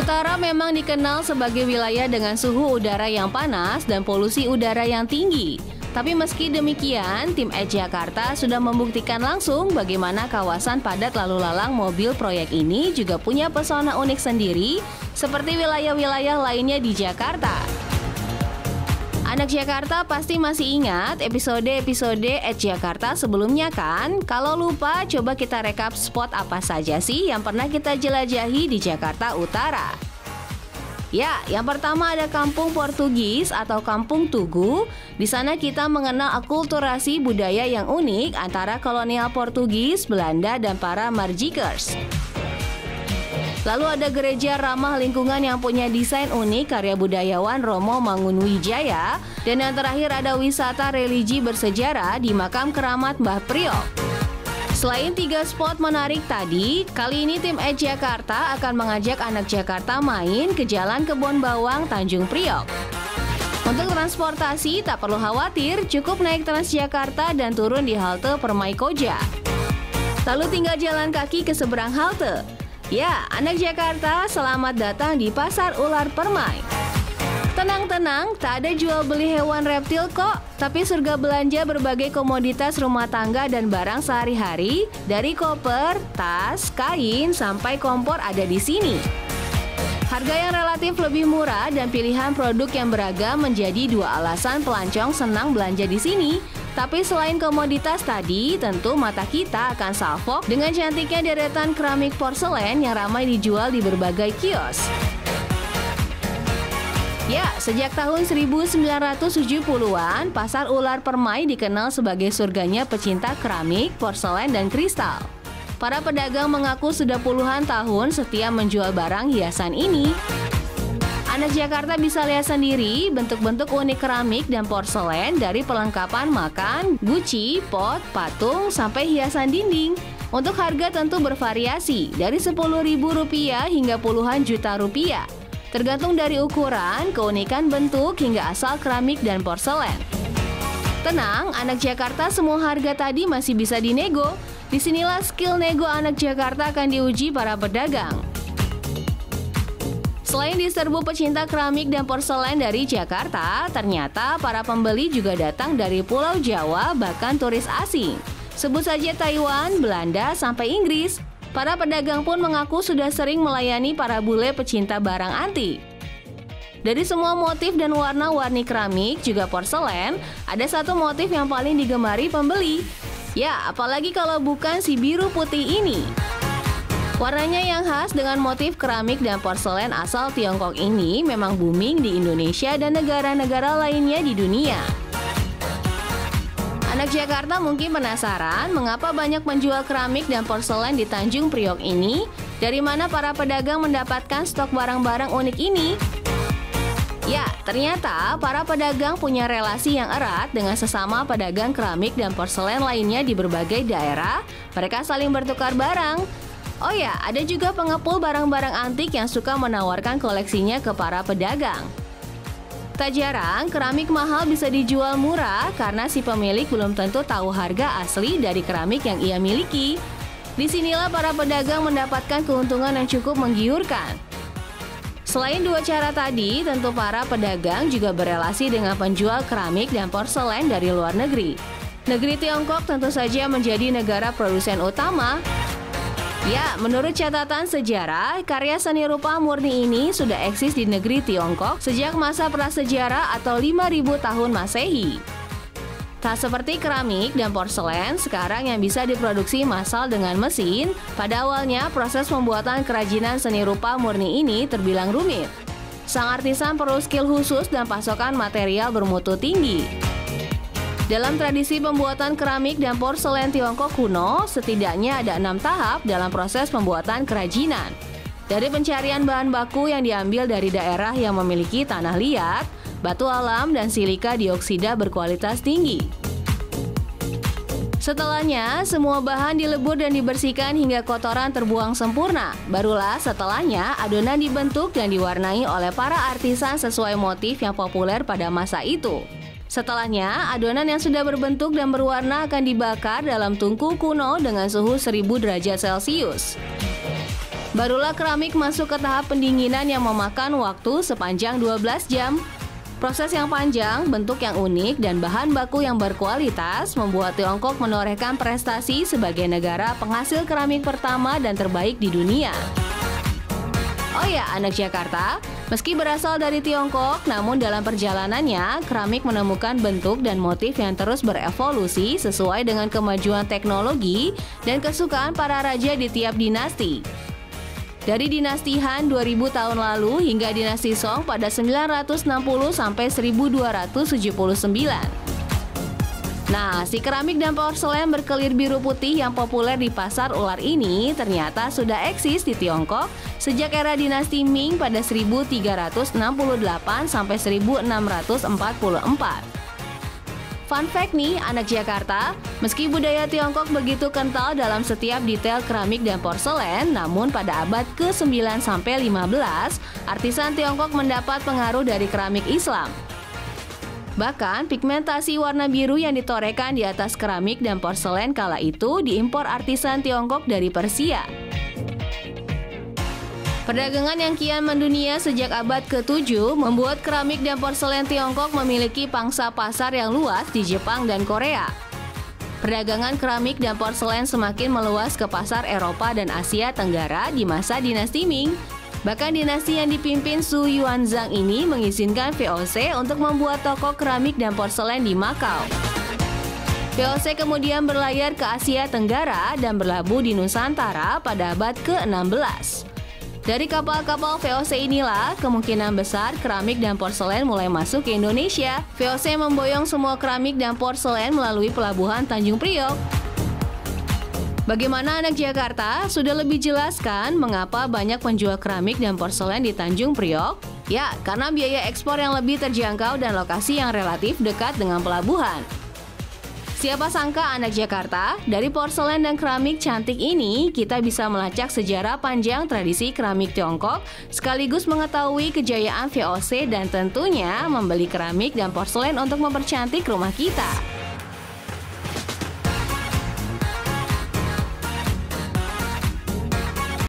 Utara memang dikenal sebagai wilayah dengan suhu udara yang panas dan polusi udara yang tinggi. Tapi meski demikian, tim Edge Jakarta sudah membuktikan langsung bagaimana kawasan padat lalu lalang mobil proyek ini juga punya pesona unik sendiri seperti wilayah-wilayah lainnya di Jakarta. Anak Jakarta pasti masih ingat episode-episode Edge Jakarta sebelumnya kan? Kalau lupa, coba kita rekap spot apa saja sih yang pernah kita jelajahi di Jakarta Utara. Ya, yang pertama ada Kampung Portugis atau Kampung Tugu. Di sana kita mengenal akulturasi budaya yang unik antara kolonial Portugis, Belanda, dan para Marjikers. Lalu ada gereja ramah lingkungan yang punya desain unik karya budayawan Romo Mangunwijaya. Dan yang terakhir ada wisata religi bersejarah di makam keramat Mbah Priok. Selain 3 spot menarik tadi, kali ini tim Edge Jakarta akan mengajak anak Jakarta main ke Jalan Kebon Bawang Tanjung Priok. Untuk transportasi tak perlu khawatir, cukup naik Transjakarta dan turun di halte Permai Koja. Lalu tinggal jalan kaki ke seberang halte. Ya, anak Jakarta, selamat datang di Pasar Ular Permai. Tenang-tenang, tak ada jual beli hewan reptil kok, tapi surga belanja berbagai komoditas rumah tangga dan barang sehari-hari, dari koper, tas, kain, sampai kompor ada di sini. Harga yang relatif lebih murah dan pilihan produk yang beragam menjadi 2 alasan pelancong senang belanja di sini. Tapi selain komoditas tadi, tentu mata kita akan salvok dengan cantiknya deretan keramik porselen yang ramai dijual di berbagai kios. Ya, sejak tahun 1970-an, Pasar Ular Permai dikenal sebagai surganya pecinta keramik, porselen, dan kristal. Para pedagang mengaku sudah puluhan tahun setia menjual barang hiasan ini. Anak Jakarta bisa lihat sendiri bentuk-bentuk unik keramik dan porselen dari perlengkapan makan, guci, pot, patung, sampai hiasan dinding. Untuk harga tentu bervariasi, dari Rp10.000 hingga puluhan juta rupiah. Tergantung dari ukuran, keunikan bentuk, hingga asal keramik dan porselen. Tenang, anak Jakarta, semua harga tadi masih bisa dinego. Disinilah skill nego anak Jakarta akan diuji para pedagang. Selain diserbu pecinta keramik dan porselen dari Jakarta, ternyata para pembeli juga datang dari Pulau Jawa, bahkan turis asing. Sebut saja Taiwan, Belanda, sampai Inggris. Para pedagang pun mengaku sudah sering melayani para bule pecinta barang antik. Dari semua motif dan warna-warni keramik juga porselen, ada satu motif yang paling digemari pembeli. Ya, apalagi kalau bukan si biru putih ini. Warnanya yang khas dengan motif keramik dan porselen asal Tiongkok ini memang booming di Indonesia dan negara-negara lainnya di dunia. Anak Jakarta mungkin penasaran mengapa banyak menjual keramik dan porselen di Tanjung Priok ini? Dari mana para pedagang mendapatkan stok barang-barang unik ini? Ya, ternyata para pedagang punya relasi yang erat dengan sesama pedagang keramik dan porselen lainnya di berbagai daerah. Mereka saling bertukar barang. Oh ya, ada juga pengepul barang-barang antik yang suka menawarkan koleksinya ke para pedagang. Tak jarang, keramik mahal bisa dijual murah karena si pemilik belum tentu tahu harga asli dari keramik yang ia miliki. Disinilah para pedagang mendapatkan keuntungan yang cukup menggiurkan. Selain 2 cara tadi, tentu para pedagang juga berelasi dengan penjual keramik dan porselen dari luar negeri. Negeri Tiongkok tentu saja menjadi negara produsen utama. Ya, menurut catatan sejarah, karya seni rupa murni ini sudah eksis di negeri Tiongkok sejak masa prasejarah atau 5.000 tahun Masehi. Tak seperti keramik dan porselen sekarang yang bisa diproduksi massal dengan mesin, pada awalnya proses pembuatan kerajinan seni rupa murni ini terbilang rumit. Sang artisan perlu skill khusus dan pasokan material bermutu tinggi. Dalam tradisi pembuatan keramik dan porselen Tiongkok kuno, setidaknya ada 6 tahap dalam proses pembuatan kerajinan. Dari pencarian bahan baku yang diambil dari daerah yang memiliki tanah liat, batu alam, dan silika dioksida berkualitas tinggi. Setelahnya, semua bahan dilebur dan dibersihkan hingga kotoran terbuang sempurna. Barulah setelahnya, adonan dibentuk dan diwarnai oleh para artisan sesuai motif yang populer pada masa itu. Setelahnya, adonan yang sudah berbentuk dan berwarna akan dibakar dalam tungku kuno dengan suhu 1000 derajat Celcius. Barulah keramik masuk ke tahap pendinginan yang memakan waktu sepanjang 12 jam. Proses yang panjang, bentuk yang unik, dan bahan baku yang berkualitas membuat Tiongkok menorehkan prestasi sebagai negara penghasil keramik pertama dan terbaik di dunia. Oh ya, anak Jakarta, meski berasal dari Tiongkok, namun dalam perjalanannya, keramik menemukan bentuk dan motif yang terus berevolusi sesuai dengan kemajuan teknologi dan kesukaan para raja di tiap dinasti. Dari dinasti Han 2000 tahun lalu hingga dinasti Song pada 960 sampai 1279. Nah, si keramik dan porselen berkelir biru putih yang populer di pasar ular ini ternyata sudah eksis di Tiongkok sejak era dinasti Ming pada 1368 sampai 1644. Fun fact nih, anak Jakarta, meski budaya Tiongkok begitu kental dalam setiap detail keramik dan porselen, namun pada abad ke-9 sampai 15, artisan Tiongkok mendapat pengaruh dari keramik Islam. Bahkan, pigmentasi warna biru yang ditorehkan di atas keramik dan porselen kala itu diimpor artisan Tiongkok dari Persia. Perdagangan yang kian mendunia sejak abad ke-7 membuat keramik dan porselen Tiongkok memiliki pangsa pasar yang luas di Jepang dan Korea. Perdagangan keramik dan porselen semakin meluas ke pasar Eropa dan Asia Tenggara di masa dinasti Ming. Bahkan dinasti yang dipimpin Su Yuanzhang ini mengizinkan VOC untuk membuat toko keramik dan porselen di Makau. VOC kemudian berlayar ke Asia Tenggara dan berlabuh di Nusantara pada abad ke-16. Dari kapal-kapal VOC inilah, kemungkinan besar keramik dan porselen mulai masuk ke Indonesia. VOC memboyong semua keramik dan porselen melalui pelabuhan Tanjung Priok. Bagaimana anak Jakarta? Sudah lebih jelas kan mengapa banyak penjual keramik dan porselen di Tanjung Priok? Ya, karena biaya ekspor yang lebih terjangkau dan lokasi yang relatif dekat dengan pelabuhan. Siapa sangka anak Jakarta, dari porselen dan keramik cantik ini, kita bisa melacak sejarah panjang tradisi keramik Tiongkok, sekaligus mengetahui kejayaan VOC dan tentunya membeli keramik dan porselen untuk mempercantik rumah kita.